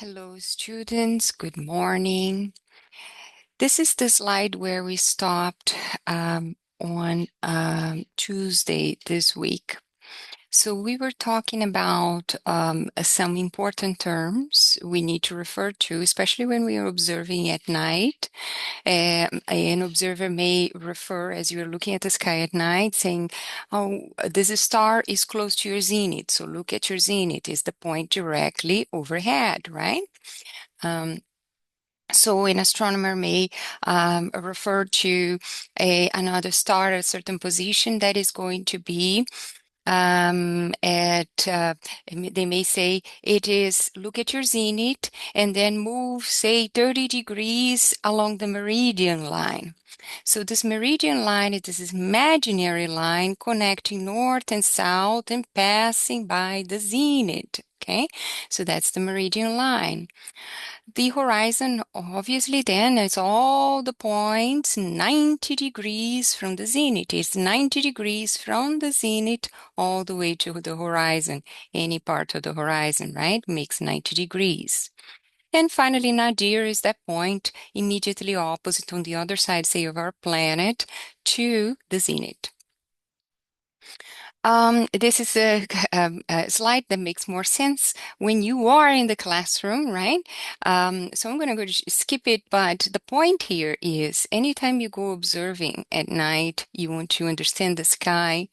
Hello, students. Good morning. This is the slide where we stopped on Tuesday this week. So we were talking about some important terms we need to refer to, especially when we are observing at night. An observer may refer, as you're looking at the sky at night, saying, "Oh, this star is close to your zenith. So look at your zenith. Is the point directly overhead, right?" Um, so an astronomer may refer to another star at a certain position that is going to be they may say it is, look at your zenith and then move, say, 30 degrees along the meridian line. So this meridian line is this imaginary line connecting north and south and passing by the zenith. Okay, so that's the meridian line. The horizon, obviously, then it's all the points 90 degrees from the zenith. It's 90 degrees from the zenith all the way to the horizon. Any part of the horizon, right, makes 90 degrees. And finally, nadir is that point immediately opposite on the other side, say, of our planet to the zenith. This is a slide that makes more sense when you are in the classroom, right? So I'm going to skip it, but the point here is anytime you go observing at night, you want to understand the sky,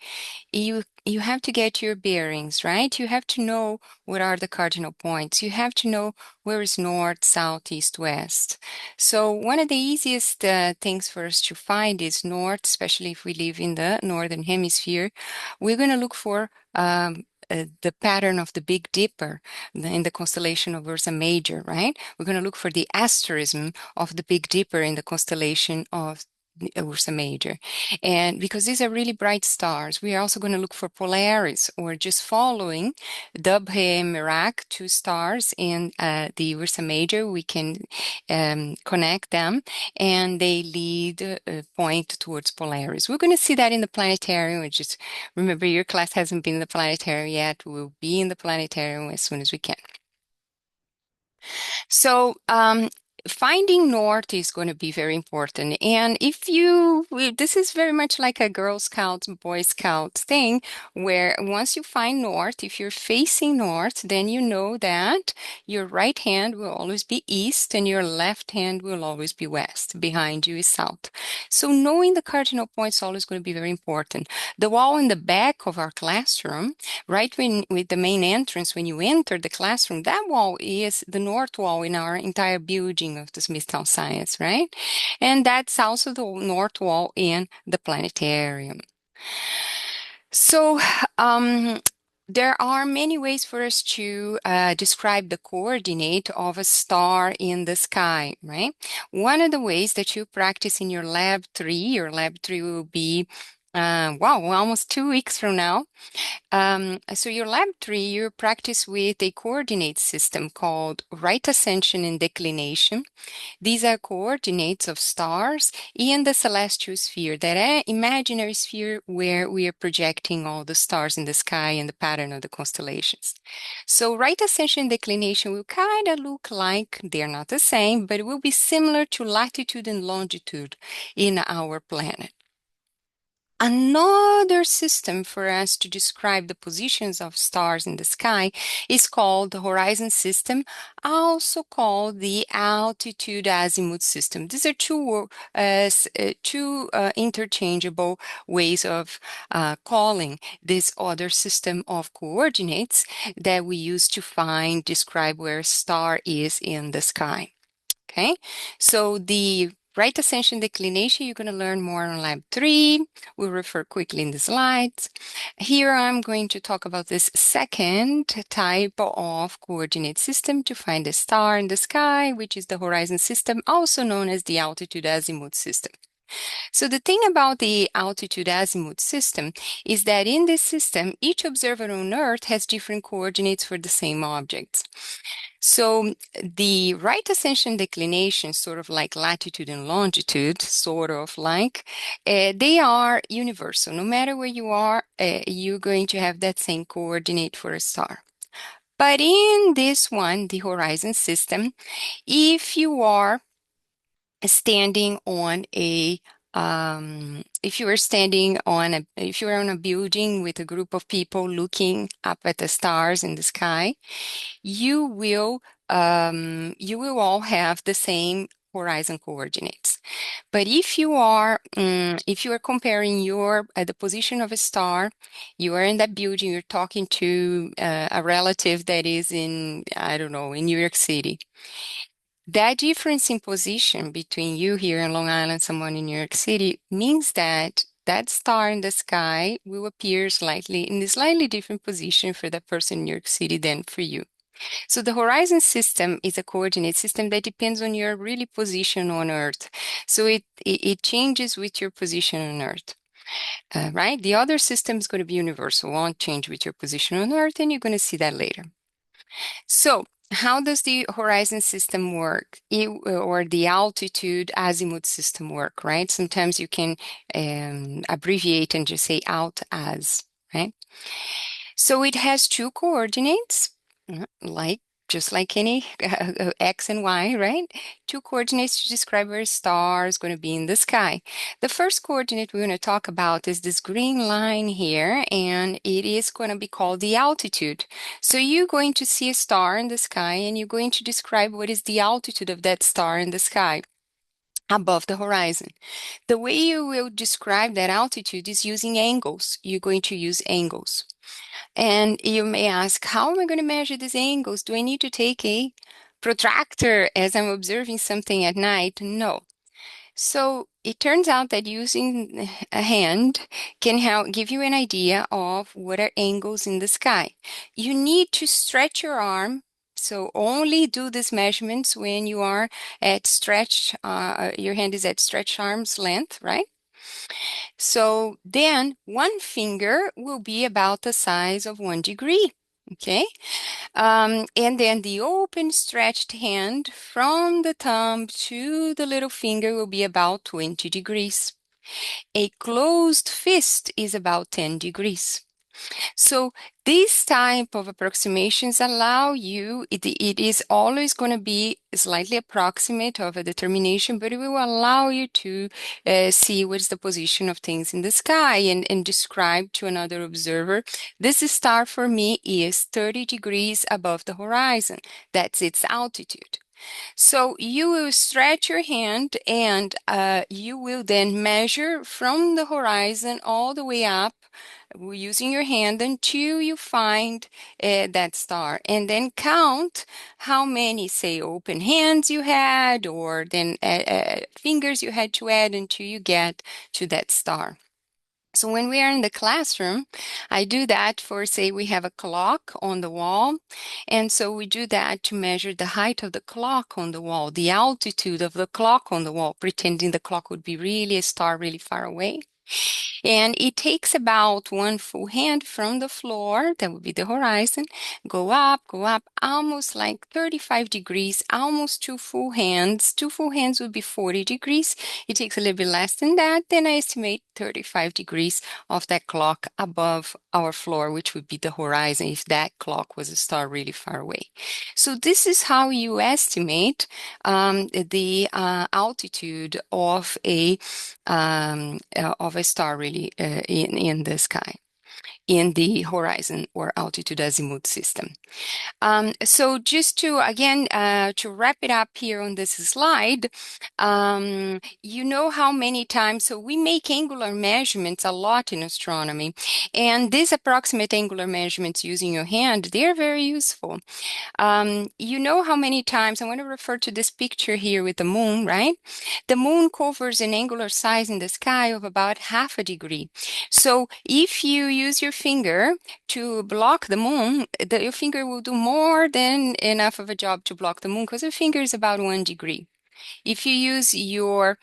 you have to get your bearings, right? You have to know what are the cardinal points. You have to know where is north, south, east, west. So one of the easiest things for us to find is north, especially if we live in the northern hemisphere. We're going to look for the pattern of the Big Dipper in the constellation of Ursa Major, right? We're going to look for the asterism of the Big Dipper in the constellation of Ursa Major. And because these are really bright stars, we are also going to look for Polaris, or just following Dubhe and Merak, two stars in the Ursa Major. We can connect them, and they lead point towards Polaris. We're going to see that in the planetarium. Which is, remember, your class hasn't been in the planetarium yet. We'll be in the planetarium as soon as we can. So, finding north is going to be very important. And this is very much like a Girl Scout, Boy Scout thing, where once you find north, if you're facing north, then you know that your right hand will always be east and your left hand will always be west. Behind you is south. So knowing the cardinal points is always going to be very important. The wall in the back of our classroom, right when with the main entrance, when you enter the classroom, that wall is the north wall in our entire building of the Smithtown Science, right? And that's also the north wall in the planetarium. So, there are many ways for us to describe the coordinate of a star in the sky, right? One of the ways that you practice in your lab 3 will be, wow, almost 2 weeks from now. So your lab 3, you practice with a coordinate system called right ascension and declination. These are coordinates of stars in the celestial sphere, that imaginary sphere where we are projecting all the stars in the sky and the pattern of the constellations. So right ascension and declination will kind of look like, they're not the same, but it will be similar to latitude and longitude in our planet. Another system for us to describe the positions of stars in the sky is called the horizon system, also called the altitude azimuth system. These are two interchangeable ways of calling this other system of coordinates that we use to describe where a star is in the sky. Okay, so the right ascension declination, you're going to learn more on Lab 3. We'll refer quickly in the slides. Here I'm going to talk about this second type of coordinate system to find a star in the sky, which is the horizon system, also known as the altitude azimuth system. So the thing about the altitude azimuth system is that in this system, each observer on Earth has different coordinates for the same objects. So the right ascension declination, sort of like latitude and longitude, they are universal. No matter where you are, you're going to have that same coordinate for a star. But in this one, the horizon system, if you are standing on a if you are standing on a if you are on a building with a group of people looking up at the stars in the sky, you will all have the same horizon coordinates. But if you are comparing your the position of a star, you are in that building, you're talking to a relative that is in, I don't know, in New York City. That difference in position between you here in Long Island, someone in New York City, means that that star in the sky will appear slightly in a slightly different position for that person in New York City than for you. So the horizon system is a coordinate system that depends on your really position on Earth. So it changes with your position on Earth. Right? The other system is going to be universal, won't change with your position on Earth, and you're going to see that later. So, how does the horizon system work, or the altitude azimuth system work, right? Sometimes you can abbreviate and just say out as, right? So it has two coordinates, like just like any X and Y, right? Two coordinates to describe where a star is going to be in the sky. The first coordinate we're going to talk about is this green line here, and it is going to be called the altitude. So you're going to see a star in the sky, and you're going to describe what is the altitude of that star in the sky above the horizon. The way you will describe that altitude is using angles. You're going to use angles. And you may ask, how am I going to measure these angles? Do I need to take a protractor as I'm observing something at night? No. So it turns out that using a hand can help give you an idea of what are angles in the sky. You need to stretch your arm. So only do these measurements when you are at your hand is at stretched arm's length, right? So then one finger will be about the size of 1 degree. Okay. And then the open stretched hand from the thumb to the little finger will be about 20 degrees. A closed fist is about 10 degrees. So these type of approximations allow you, it is always going to be slightly approximate of a determination, but it will allow you to see what's the position of things in the sky and describe to another observer, this star for me is 30 degrees above the horizon. That's its altitude. So you will stretch your hand and you will then measure from the horizon all the way up using your hand until you find that star, and then count how many, say, open hands you had, or then fingers you had to add until you get to that star. So when we are in the classroom, I do that for, say, we have a clock on the wall. And so we do that to measure the height of the clock on the wall, the altitude of the clock on the wall, pretending the clock would be really a star really far away. And it takes about one full hand from the floor, that would be the horizon, go up, almost like 35 degrees, almost two full hands. Two full hands would be 40 degrees. It takes a little bit less than that. Then I estimate 35 degrees of that clock above our floor, which would be the horizon if that clock was a star really far away. So this is how you estimate the altitude of a star really in the sky, in the horizon or altitude azimuth system. So just to, again, to wrap it up here on this slide, you know how many times, so we make angular measurements a lot in astronomy, and these approximate angular measurements using your hand, they're very useful. You know how many times, I want to refer to this picture here with the moon, right? The moon covers an angular size in the sky of about 0.5 degree. So if you use your finger to block the moon, your finger will do more than enough of a job to block the moon because your finger is about 1 degree. If you use your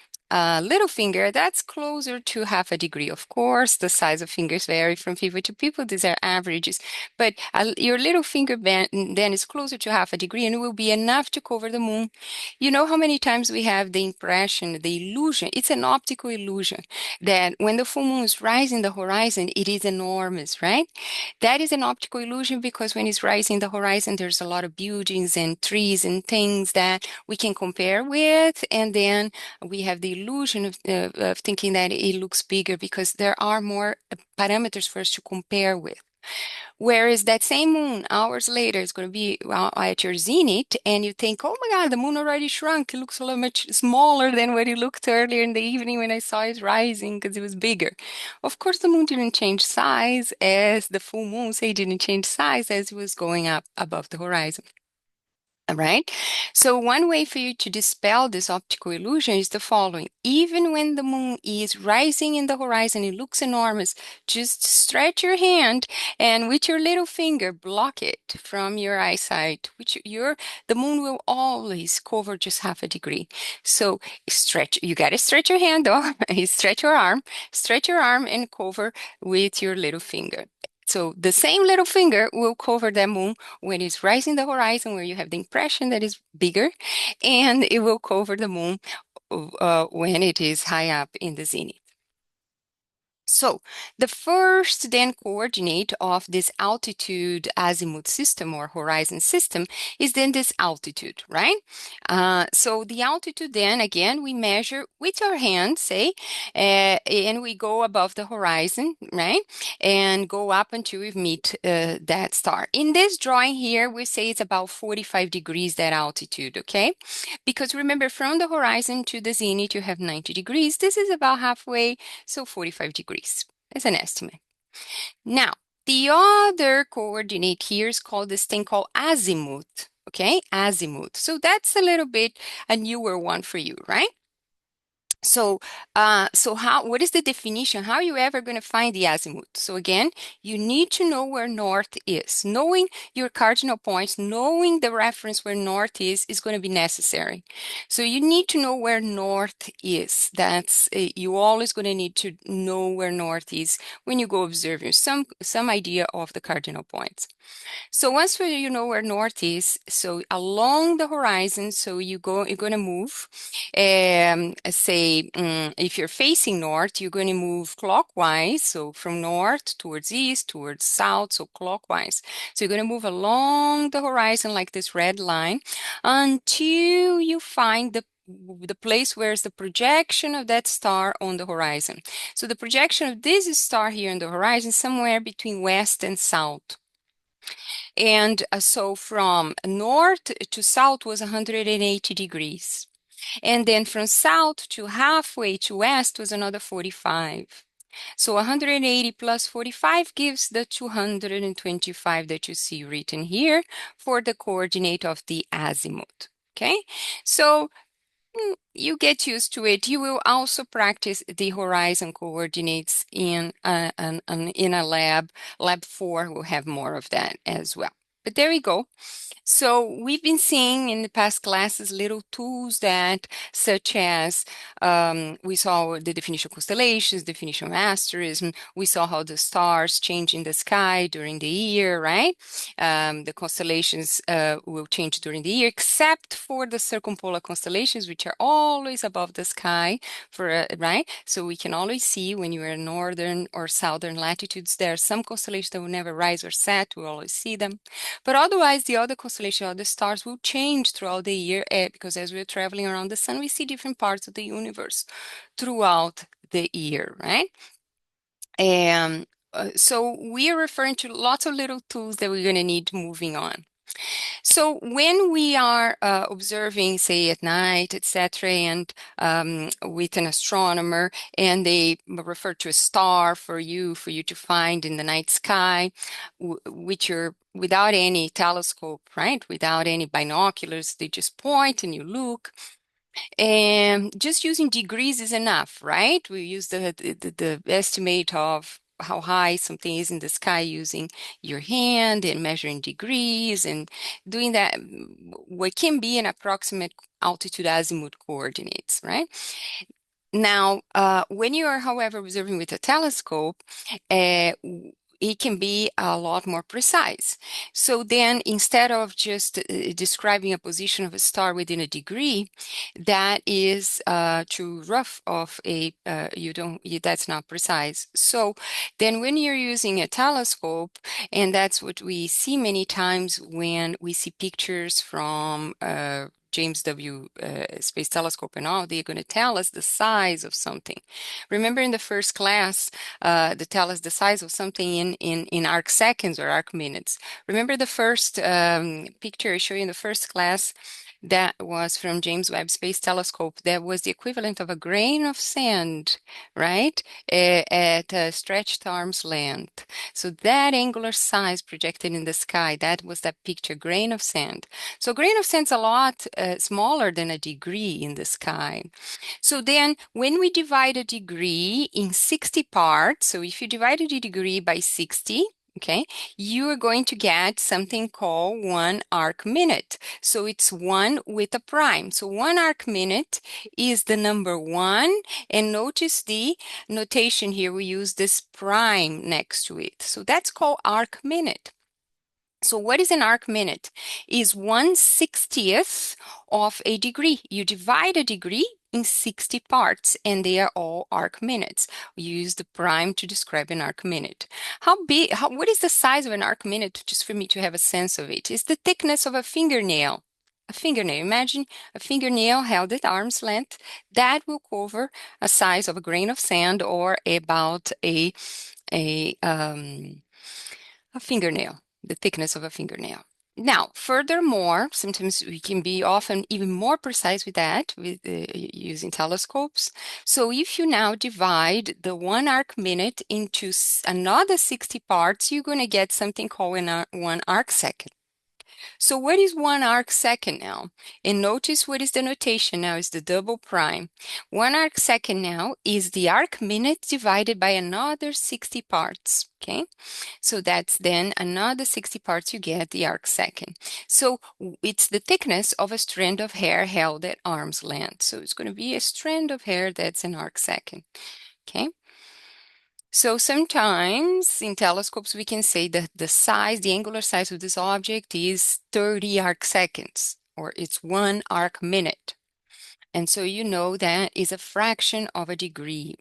little finger, that's closer to half a degree. Of course, the size of fingers vary from people to people. These are averages. But your little finger then is closer to half a degree and it will be enough to cover the moon. You know how many times we have the impression, the illusion, it's an optical illusion that when the full moon is rising the horizon, it is enormous, right? That is an optical illusion because when it's rising the horizon, there's a lot of buildings and trees and things that we can compare with. And then we have the illusion of thinking that it looks bigger because there are more parameters for us to compare with. Whereas that same moon, hours later, is going to be at your zenith, and you think, oh my God, the moon already shrunk. It looks a lot much smaller than what it looked earlier in the evening when I saw it rising because it was bigger. Of course, the moon didn't change size as the full moon, say, didn't change size as it was going up above the horizon. All right. So one way for you to dispel this optical illusion is the following. Even when the moon is rising in the horizon, it looks enormous. Just stretch your hand and with your little finger block it from your eyesight. Which the moon will always cover just half a degree. So stretch, you got to stretch your hand though. Stretch your arm and cover with your little finger. So the same little finger will cover that moon when it's rising the horizon, where you have the impression that it's bigger, and it will cover the moon when it is high up in the zenith. So the first then coordinate of this altitude azimuth system or horizon system is then this altitude, right? So the altitude then again we measure with our hand, say, and we go above the horizon, right? And go up until we meet that star. In this drawing here, we say it's about 45 degrees that altitude, okay? Because remember, from the horizon to the zenith, you have 90 degrees. This is about halfway, so 45 degrees. It's an estimate. Now, the other coordinate here is called this thing called azimuth. Okay, azimuth. So that's a little bit a newer one for you, right? What is the definition? How are you ever going to find the azimuth? So again, you need to know where north is. Knowing your cardinal points, knowing the reference where north is going to be necessary. So you need to know where north is. You always going to need to know where north is when you go observing some idea of the cardinal points. So once you know where north is, so along the horizon, so you're going to move, if you're facing north, you're going to move clockwise. So from north towards east, towards south, so clockwise. So you're going to move along the horizon like this red line until you find the place where is the projection of that star on the horizon. So the projection of this star here on the horizon is somewhere between west and south. And so from north to south was 180 degrees. And then from south to halfway to west was another 45. So 180 plus 45 gives the 225 that you see written here for the coordinate of the azimuth. Okay, so you get used to it. You will also practice the horizon coordinates in a lab. Lab 4 will have more of that as well. But there we go. So we've been seeing in the past classes little tools that, such as we saw the definition of constellations, definition of asterism. We saw how the stars change in the sky during the year, right? The constellations will change during the year, except for the circumpolar constellations, which are always above the sky, right? So we can always see when you are in northern or southern latitudes. There are some constellations that will never rise or set. We always see them. But otherwise, the other constellation, other stars will change throughout the year because as we're traveling around the sun, we see different parts of the universe throughout the year, right? And so we are referring to lots of little tools that we're going to need moving on. So when we are observing, say at night, etc., and with an astronomer, and they refer to a star for you to find in the night sky, which you're without any telescope, right? Without any binoculars, they just point and you look. And just using degrees is enough, right? We use the estimate of how high something is in the sky using your hand and measuring degrees and doing that, what can be an approximate altitude azimuth coordinates, right? Now, when you are, however, observing with a telescope, it can be a lot more precise. So then, instead of just describing a position of a star within a degree, that is too rough of a, that's not precise. So then when you're using a telescope, and that's what we see many times when we see pictures from James W. Space Telescope and all, they're going to tell us the size of something. Remember in the first class, they tell us the size of something in arc seconds or arc minutes. Remember the first picture I showed you in the first class? That was from James Webb Space Telescope. That was the equivalent of a grain of sand, right? At a stretched arm's length. So that angular size projected in the sky, that was that picture, grain of sand. So grain of sand's a lot smaller than a degree in the sky. So then when we divide a degree in 60 parts, so if you divide a degree by 60, okay, you are going to get something called 1 arc minute. So it's 1 with a prime. So 1 arc minute is the number 1. And notice the notation here, we use this prime next to it. So that's called arc minute. So what is an arc minute? Is 1/60th of a degree. You divide a degree in 60 parts, and they are all arc minutes. We use the prime to describe an arc minute. What is the size of an arc minute, just for me to have a sense of it? It's the thickness of a fingernail. A fingernail. Imagine a fingernail held at arm's length. That will cover a size of a grain of sand or about a um, a fingernail, the thickness of a fingernail. Now, furthermore, sometimes we can be often even more precise with that, with using telescopes. So if you now divide the 1 arc minute into another 60 parts, you're going to get something called 1 arc second. So what is 1 arc second now? And notice what is the notation now is the double prime. 1 arc second now is the arc minute divided by another 60 parts, okay? So that's then another 60 parts you get the arc second. So it's the thickness of a strand of hair held at arm's length. So it's going to be a strand of hair that's an arc second, okay? So sometimes in telescopes we can say that the size, the angular size of this object is 30 arc seconds, or it's 1 arc minute. And so you know that is a fraction of a degree.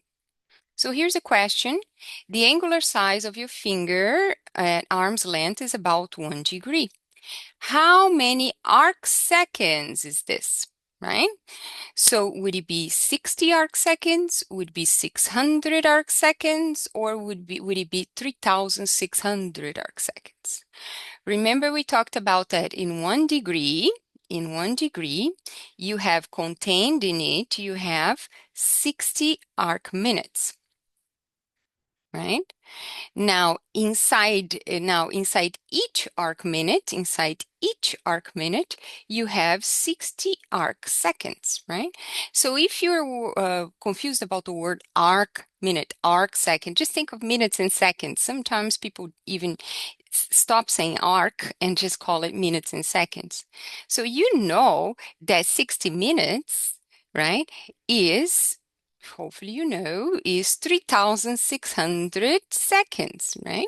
So here's a question. The angular size of your finger at arm's length is about 1 degree. How many arc seconds is this, right? So would it be 60 arc seconds? Would it be 600 arc seconds? Or would it be 3,600 arc seconds? Remember we talked about that in 1 degree. In 1 degree, you have contained in it, you have 60 arc minutes, right? Inside each arc minute, you have 60 arc seconds, right? So if you're confused about the word arc minute, arc second, just think of minutes and seconds. Sometimes people even stop saying arc and just call it minutes and seconds. So you know that 60 minutes, right, is hopefully you know, is 3,600 seconds, right?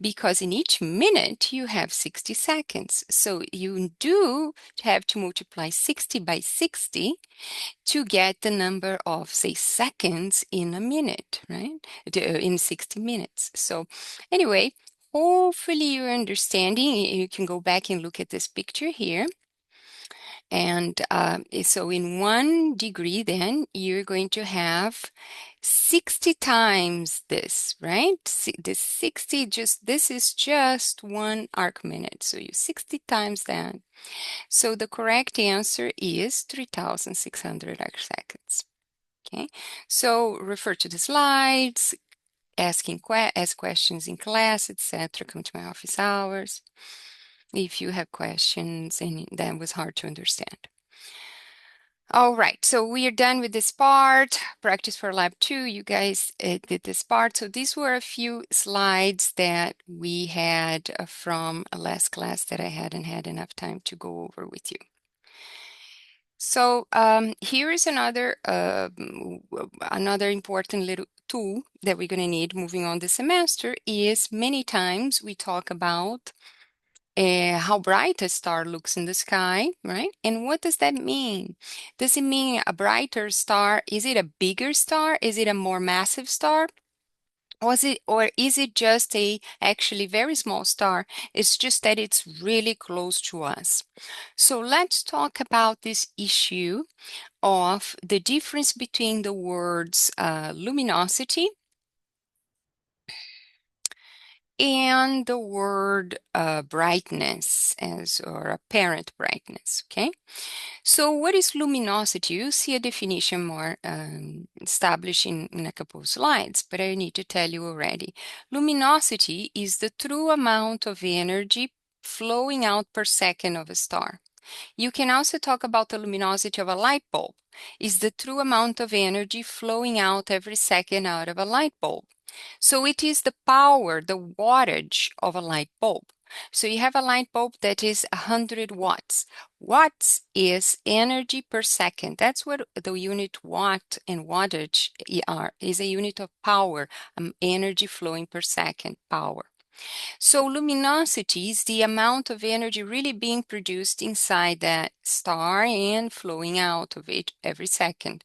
Because in each minute you have 60 seconds. So you do have to multiply 60 by 60 to get the number of, say, seconds in a minute, right? In 60 minutes. So anyway, hopefully you're understanding. You can go back and look at this picture here. And so in 1 degree, then you're going to have 60 times this, right? This 60, this is just 1 arc minute. So you 60 times that. So the correct answer is 3,600 arc seconds. Okay, so refer to the slides, ask questions in class, etc. Come to my office hours if you have questions and that was hard to understand. All right, so we are done with this part. Practice for lab 2, you guys did this part. So these were a few slides that we had from a last class that I hadn't had enough time to go over with you. So here is another important little tool that we're going to need moving on this semester is many times we talk about how bright a star looks in the sky, right? And what does that mean? Does it mean a brighter star? Is it a bigger star? Is it a more massive star? Or is it just a actually very small star? It's just that it's really close to us. So let's talk about this issue of the difference between the words luminosity and the word brightness as or apparent brightness. Okay. So what is luminosity? You see a definition more established in a couple of slides, but I need to tell you already. Luminosity is the true amount of energy flowing out per second of a star. You can also talk about the luminosity of a light bulb. Is the true amount of energy flowing out every second out of a light bulb. So it is the power, the wattage of a light bulb. So you have a light bulb that is 100 watts. Watts is energy per second. That's what the unit watt and wattage are, is a unit of power, energy flowing per second, power. So luminosity is the amount of energy really being produced inside that star and flowing out of it every second.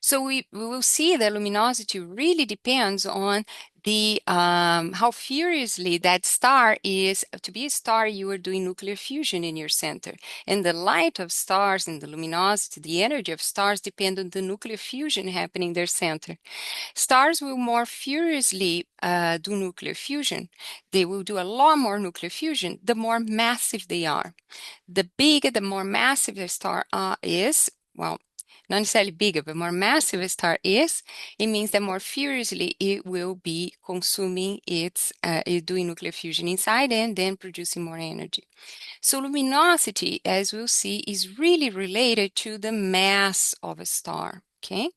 So we will see that luminosity really depends on the how furiously that star is. To be a star, you are doing nuclear fusion in your center. And the light of stars and the luminosity, the energy of stars depend on the nuclear fusion happening in their center. Stars will more furiously do nuclear fusion. They will do a lot more nuclear fusion the more massive they are. The bigger, the more massive the star is, well, not necessarily bigger, but more massive a star is, it means that more furiously it will be consuming doing nuclear fusion inside and then producing more energy. So luminosity, as we'll see, is really related to the mass of a star. Okay.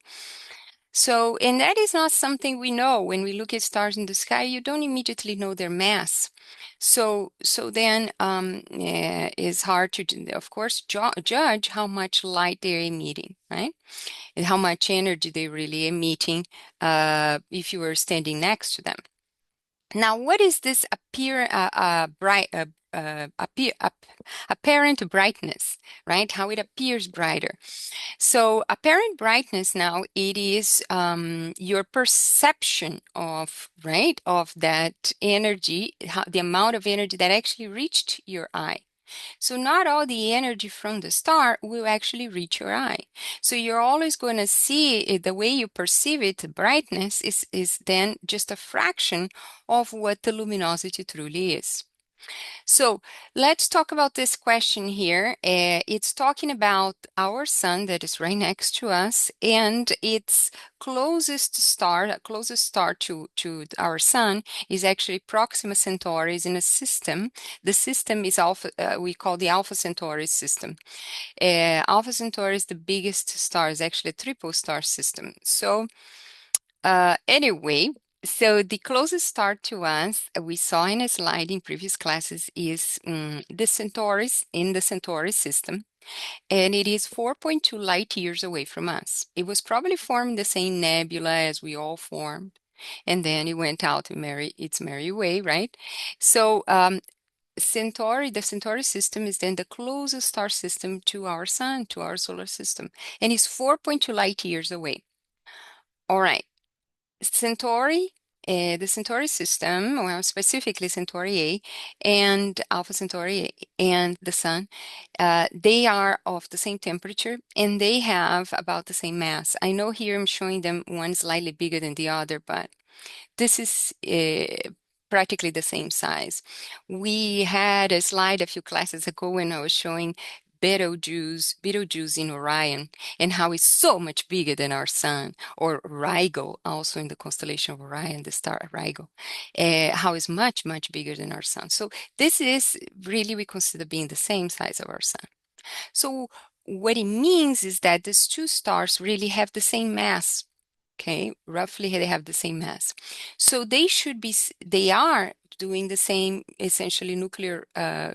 So, and that is not something we know. When we look at stars in the sky, you don't immediately know their mass. So then it's hard to, of course, judge how much light they're emitting, right? And how much energy they're really emitting if you were standing next to them. Now, what is this apparent brightness, right? How it appears brighter. So apparent brightness now, it is your perception of, right, of that energy, the amount of energy that actually reached your eye. So not all the energy from the star will actually reach your eye. So you're always going to see it, the way you perceive it, the brightness is then just a fraction of what the luminosity truly is. So let's talk about this question here. It's talking about our sun that is right next to us, and its closest star to our sun is actually Proxima Centauri is in a system. The system is Alpha, we call the Alpha Centauri system. Alpha Centauri is the biggest star, is actually a triple star system. So anyway, so the closest star to us, we saw in a slide in previous classes, is the Centaurus in the Centauri system, and it is 4.2 light years away from us. It was probably formed the same nebula as we all formed, and then it went out in its merry way, right? So Centauri, the Centauri system is then the closest star system to our sun, to our solar system, and is 4.2 light years away. All right. Centauri, the Centauri system, well, specifically Centauri A and Alpha Centauri and the Sun, they are of the same temperature and they have about the same mass. I know here I'm showing them one slightly bigger than the other, but this is practically the same size. We had a slide a few classes ago when I was showing Betelgeuse in Orion and how it's so much bigger than our sun, or Rigel, also in the constellation of Orion, the star Rigel, how it's much, much bigger than our sun. So this is really we consider being the same size of our sun. So what it means is that these two stars really have the same mass. Okay, roughly they have the same mass. So they are doing the same essentially nuclear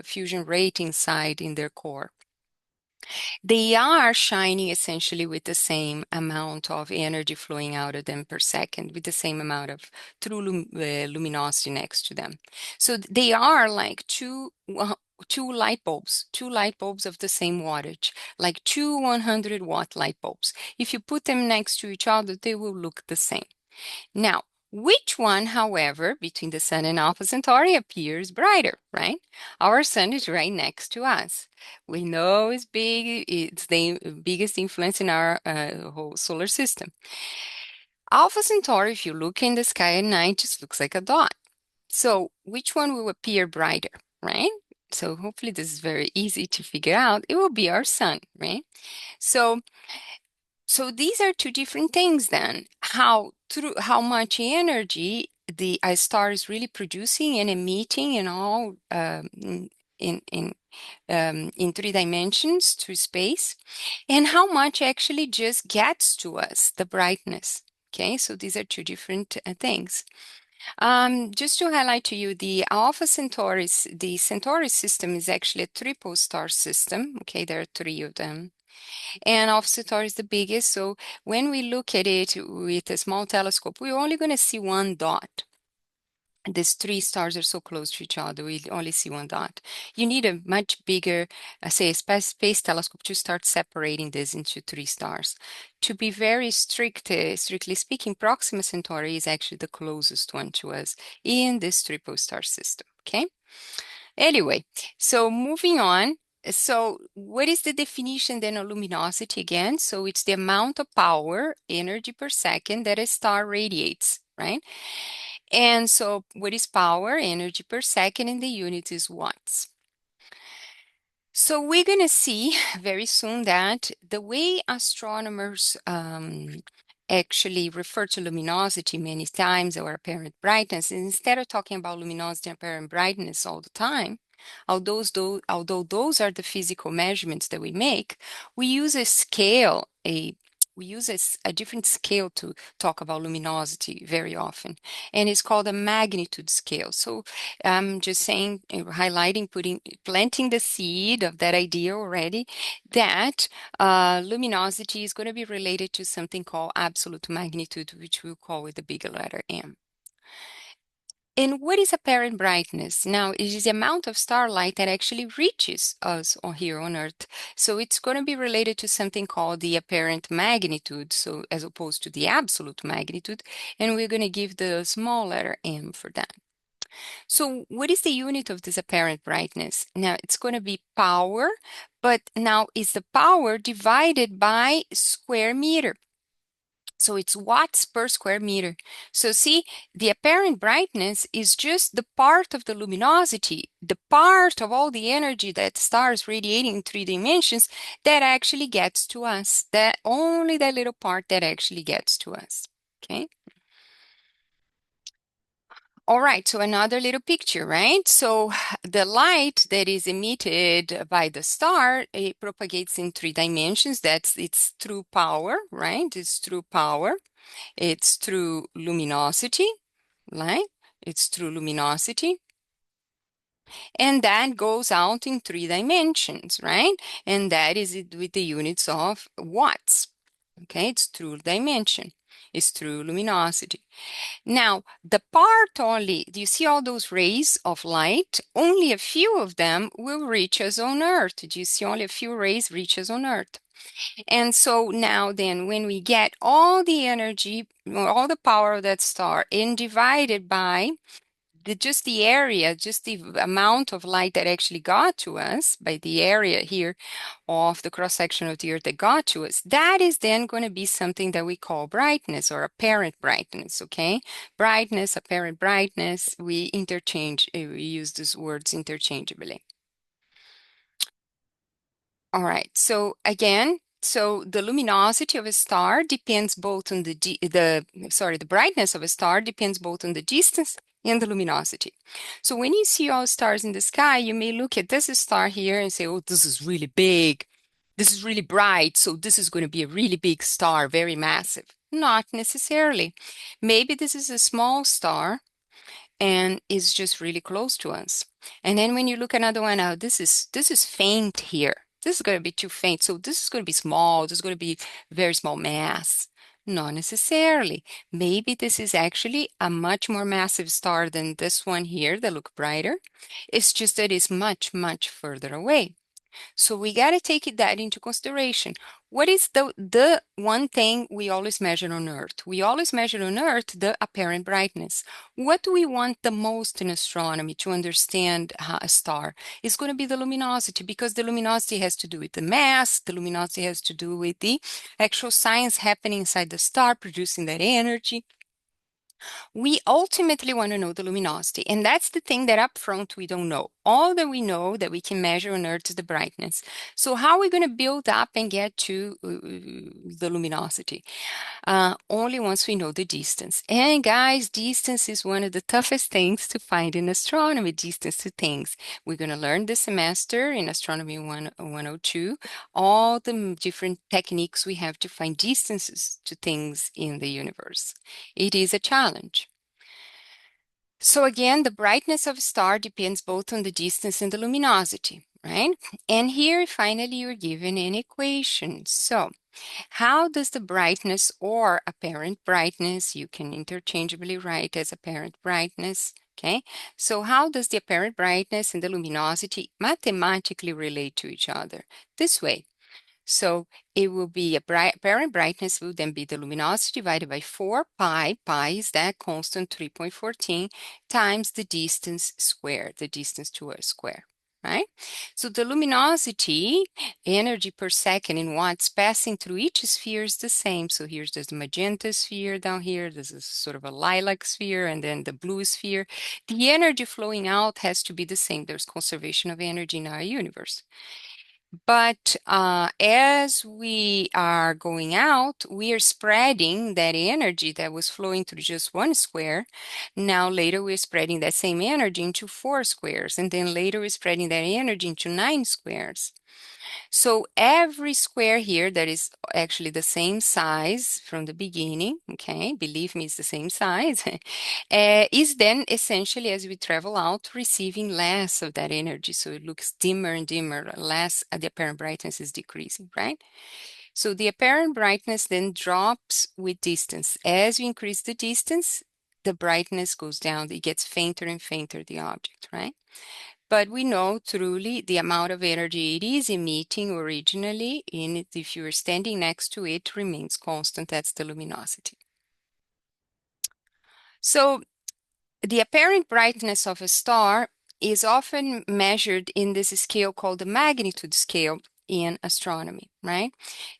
fusion rate inside in their core. They are shining essentially with the same amount of energy flowing out of them per second, with the same amount of true luminosity next to them. So they are like two light bulbs of the same wattage, like two 100-watt light bulbs. If you put them next to each other, they will look the same. Now, which one, however, between the Sun and Alpha Centauri appears brighter, right? Our Sun is right next to us. We know it's big, it's the biggest influence in our whole solar system. Alpha Centauri, if you look in the sky at night, just looks like a dot. So, which one will appear brighter, right? So, hopefully, this is very easy to figure out. It will be our Sun, right? So, so these are two different things then. How much energy the a star is really producing and emitting in all in three dimensions through space, and how much actually just gets to us, the brightness. Okay, so these are two different things. Just to highlight to you, the Centauri system is actually a triple star system. Okay, there are three of them. And Offset is the biggest. So when we look at it with a small telescope, we're only going to see one dot. These three stars are so close to each other, we only see one dot. You need a much bigger, say, a space telescope to start separating this into three stars. To be very strict, strictly speaking, Proxima Centauri is actually the closest one to us in this triple star system. Okay. Anyway, so moving on. So what is the definition then of luminosity again? So it's the amount of power, energy per second that a star radiates, right? And so what is power, energy per second, and the unit is watts. So we're going to see very soon that the way astronomers actually refer to luminosity many times or apparent brightness, instead of talking about luminosity and apparent brightness all the time, although those are the physical measurements that we make, we use a scale, we use a different scale to talk about luminosity very often, and it's called a magnitude scale. So I'm just saying, highlighting, planting the seed of that idea already, that luminosity is going to be related to something called absolute magnitude, which we'll call with the bigger letter M. And what is apparent brightness? Now, it is the amount of starlight that actually reaches us here on Earth. So it's going to be related to something called the apparent magnitude, so as opposed to the absolute magnitude, and we're going to give the small letter m for that. So what is the unit of this apparent brightness? Now, it's going to be power, but now is the power divided by square meter. So it's watts per square meter. So see, the apparent brightness is just the part of the luminosity, the part of all the energy that stars radiating in three dimensions that actually gets to us. That only that little part that actually gets to us. Okay. All right, so another little picture, right? So the light that is emitted by the star, it propagates in three dimensions. That's its true power, right? It's true power. It's through luminosity, right? It's through luminosity. And that goes out in three dimensions, right? And that is it with the units of watts. Okay, it's through dimension. It's through luminosity. Now, the part only, do you see all those rays of light? Only a few of them will reach us on Earth. Do you see only a few rays reach us on Earth? And so now then, when we get all the energy, all the power of that star and divided by just the area, just the amount of light that actually got to us by the area here of the cross section of the earth that got to us, that is then going to be something that we call brightness or apparent brightness, okay? Brightness, apparent brightness, we use these words interchangeably. All right, so again, so the luminosity of a star depends both on the brightness of a star depends both on the distance and the luminosity. So when you see all stars in the sky, you may look at this star here and say, oh, this is really big. This is really bright, so this is going to be a really big star, very massive. Not necessarily. Maybe this is a small star and is just really close to us. And then when you look another one out, this is faint here. This is going to be too faint. So this is going to be small. This is going to be very small mass. Not necessarily. Maybe this is actually a much more massive star than this one here that look brighter. It's just that it's much, much further away. So we got to take that into consideration. What is the one thing we always measure on Earth? We always measure on Earth the apparent brightness. What do we want the most in astronomy to understand a star? It's going to be the luminosity, because the luminosity has to do with the mass, the luminosity has to do with the actual science happening inside the star, producing that energy. We ultimately want to know the luminosity, and that's the thing that up front we don't know. All that we know that we can measure on Earth is the brightness. So how are we going to build up and get to the luminosity? Only once we know the distance. And guys, distance is one of the toughest things to find in astronomy, distance to things. We're going to learn this semester in Astronomy 102 all the different techniques we have to find distances to things in the universe. It is a challenge. So again, the brightness of a star depends both on the distance and the luminosity, right? And here finally you're given an equation. So how does the brightness or apparent brightness, you can interchangeably write as apparent brightness, okay? So how does the apparent brightness and the luminosity mathematically relate to each other? This way. So it will be apparent brightness will then be the luminosity divided by 4 pi. Pi is that constant 3.14 times the distance squared, the distance to a square, right? So the luminosity, energy per second in watts passing through each sphere is the same. So here's the magenta sphere down here. This is sort of a lilac sphere, and then the blue sphere. The energy flowing out has to be the same. There's conservation of energy in our universe. But as we are going out, we are spreading that energy that was flowing through just one square. Now, later, we're spreading that same energy into 4 squares. And then later, we're spreading that energy into 9 squares. So every square here that is actually the same size from the beginning, okay, believe me, it's the same size, is then essentially as we travel out receiving less of that energy. So it looks dimmer and dimmer, less the apparent brightness is decreasing, right? So the apparent brightness then drops with distance. As you increase the distance, the brightness goes down. It gets fainter and fainter, the object, right? But we know truly the amount of energy it is emitting originally, and if you're standing next to it, remains constant. That's the luminosity. So the apparent brightness of a star is often measured in this scale called the magnitude scale in astronomy, right?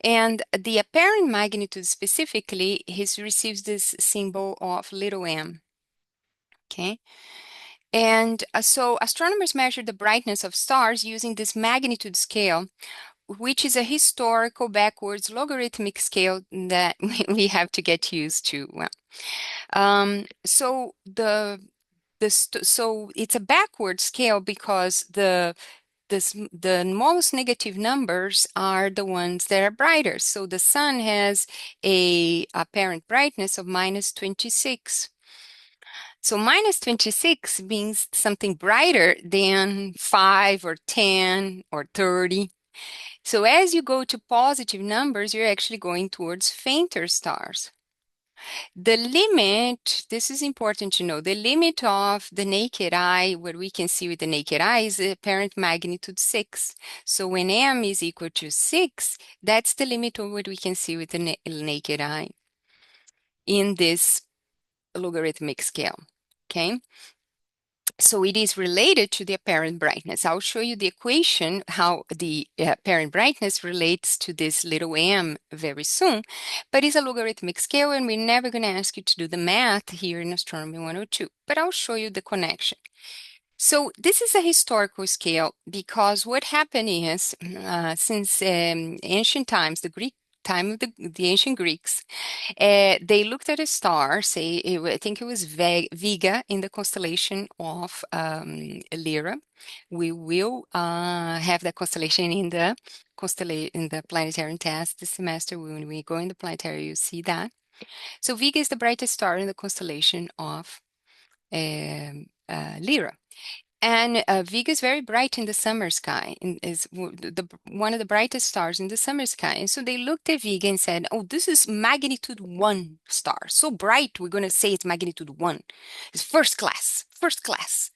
And the apparent magnitude specifically receives this symbol of little m, okay? And so astronomers measure the brightness of stars using this magnitude scale, which is a historical backwards logarithmic scale that we have to get used to. Well, so it's a backward scale because the most negative numbers are the ones that are brighter. So the sun has a apparent brightness of minus 26. So minus 26 means something brighter than 5 or 10 or 30. So as you go to positive numbers, you're actually going towards fainter stars. The limit, this is important to know, the limit of the naked eye, what we can see with the naked eye, is the apparent magnitude 6. So when m is equal to 6, that's the limit of what we can see with the naked eye in this logarithmic scale, okay? So it is related to the apparent brightness. I'll show you the equation, how the apparent brightness relates to this little m very soon, but it's a logarithmic scale and we're never going to ask you to do the math here in Astronomy 102, but I'll show you the connection. So this is a historical scale because what happened is, since ancient times, the Greek time of the ancient Greeks, they looked at a star, I think it was Vega in the constellation of Lyra. We will have that constellation in the planetary test this semester. When we go in the planetary, you see that. So Vega is the brightest star in the constellation of Lyra. And Vega is very bright in the summer sky, and is one of the brightest stars in the summer sky. And so they looked at Vega and said, "Oh, this is magnitude 1 star. So bright, we're going to say it's magnitude 1. It's first class, first class."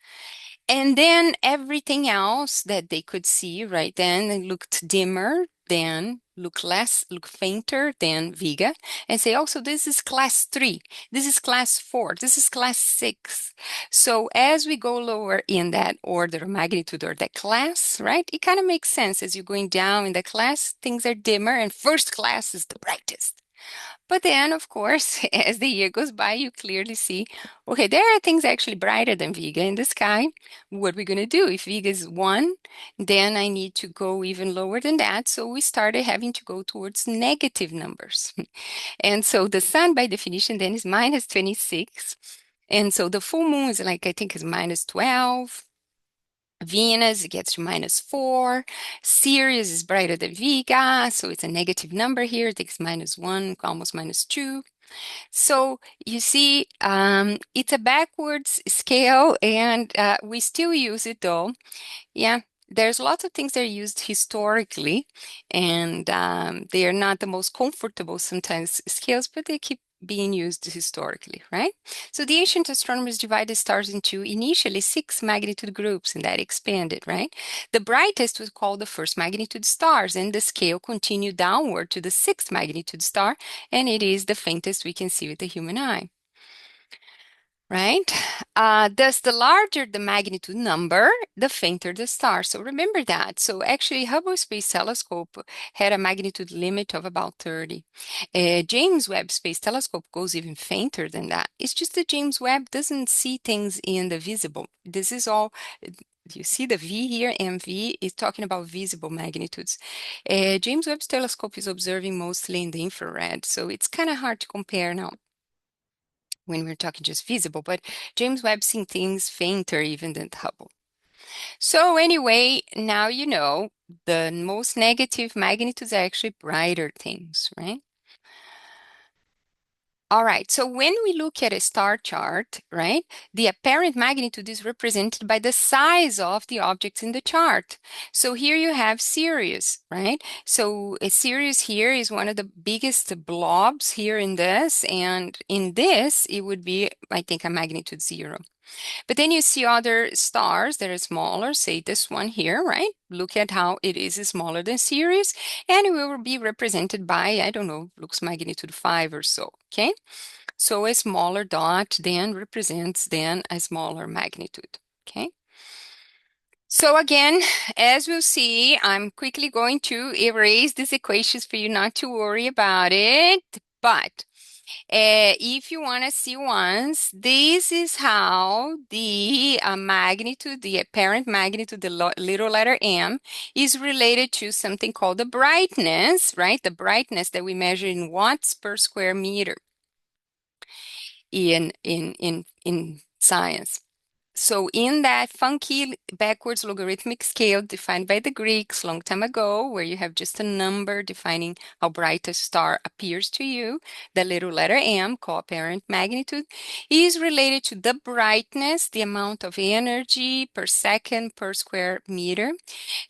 And then everything else that they could see right then it looked dimmer, then look less, look fainter than Vega, and say, "Oh, so this is class 3, this is class 4, this is class 6." So as we go lower in that order of magnitude or that class, right, it kind of makes sense. As you're going down in the class, things are dimmer, and first class is the brightest. But then, of course, as the year goes by, you clearly see, okay, there are things actually brighter than Vega in the sky. What are we going to do? If Vega is 1, then I need to go even lower than that. So we started having to go towards negative numbers. And so the sun, by definition, then is minus 26. And so the full moon is like, I think, is minus 12. Venus gets to minus 4. Sirius is brighter than Vega, so it's a negative number here. It takes minus 1, almost minus 2. So you see, it's a backwards scale, and we still use it though. Yeah, there's lots of things that are used historically, and they are not the most comfortable sometimes scales, but they keep being used historically, right? So the ancient astronomers divided stars into initially 6 magnitude groups, and that expanded, right? The brightest was called the first magnitude stars, and the scale continued downward to the 6th magnitude star, and it is the faintest we can see with the human eye. Right? Thus, the larger the magnitude number, the fainter the star. So remember that. So actually, Hubble Space Telescope had a magnitude limit of about 30. James Webb Space Telescope goes even fainter than that. It's just that James Webb doesn't see things in the visible. This is all. You see the V here, MV, is talking about visible magnitudes. James Webb's telescope is observing mostly in the infrared, so it's kind of hard to compare now when we're talking just visible, but James Webb seeing things fainter even than Hubble. So anyway, now you know the most negative magnitudes are actually brighter things, right? All right, so when we look at a star chart, right, the apparent magnitude is represented by the size of the objects in the chart. So here you have Sirius, right? So a Sirius here is one of the biggest blobs here in this, and in this, it would be, I think, a magnitude 0. But then you see other stars that are smaller, say this one here, right? Look at how it is smaller than Sirius, and it will be represented by, I don't know, looks magnitude 5 or so, okay? So a smaller dot then represents then a smaller magnitude, okay? So again, as we'll see, I'm quickly going to erase these equations for you not to worry about it, but if you want to see ones, this is how the magnitude, the apparent magnitude, the little letter m, is related to something called the brightness, right? The brightness that we measure in watts per square meter in science. So in that funky backwards logarithmic scale defined by the Greeks long time ago, where you have just a number defining how bright a star appears to you, the little letter m, co-apparent magnitude, is related to the brightness, the amount of energy per second per square meter,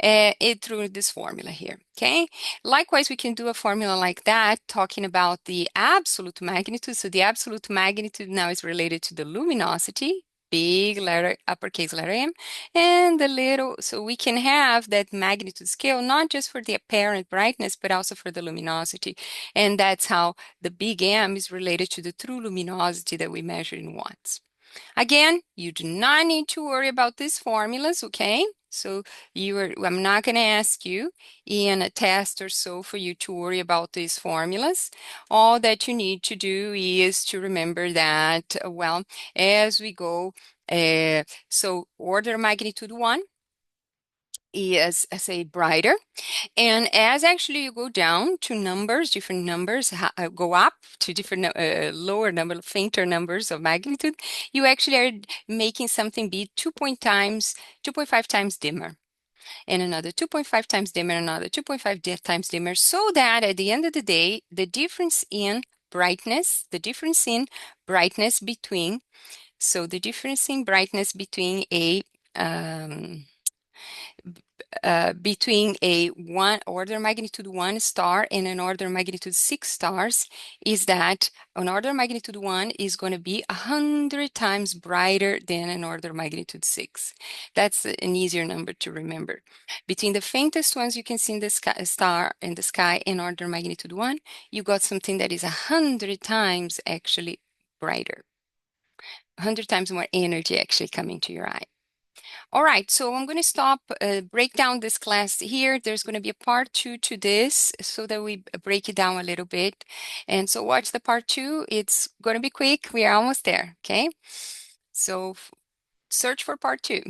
it through this formula here. Okay. Likewise, we can do a formula like that, talking about the absolute magnitude. So the absolute magnitude now is related to the luminosity, big letter, uppercase letter M, and the little, so we can have that magnitude scale, not just for the apparent brightness, but also for the luminosity. And that's how the big M is related to the true luminosity that we measure in watts. Again, you do not need to worry about these formulas, okay? So I'm not going to ask you in a test or so for you to worry about these formulas. All that you need to do is to remember that, well, as we go, so order magnitude 1 is, say, brighter. And as actually you go down to numbers, different numbers go up to different lower number, fainter numbers of magnitude, you actually are making something be 2.5 times dimmer, and another 2.5 times dimmer, another 2.5 times dimmer, so that at the end of the day, the difference in brightness, between, so the difference in brightness between a um, between a one order magnitude 1 star and an order magnitude 6 stars is that an order magnitude 1 is going to be 100 times brighter than an order magnitude 6. That's an easier number to remember. Between the faintest ones you can see in the sky, star in the sky and order magnitude 1, you got something that is 100 times actually brighter, 100 times more energy actually coming to your eye. All right, so I'm going to stop, break down this class here. There's going to be a part two to this so that we break it down a little bit. And so watch the part two. It's going to be quick. We are almost there, okay? So search for part two.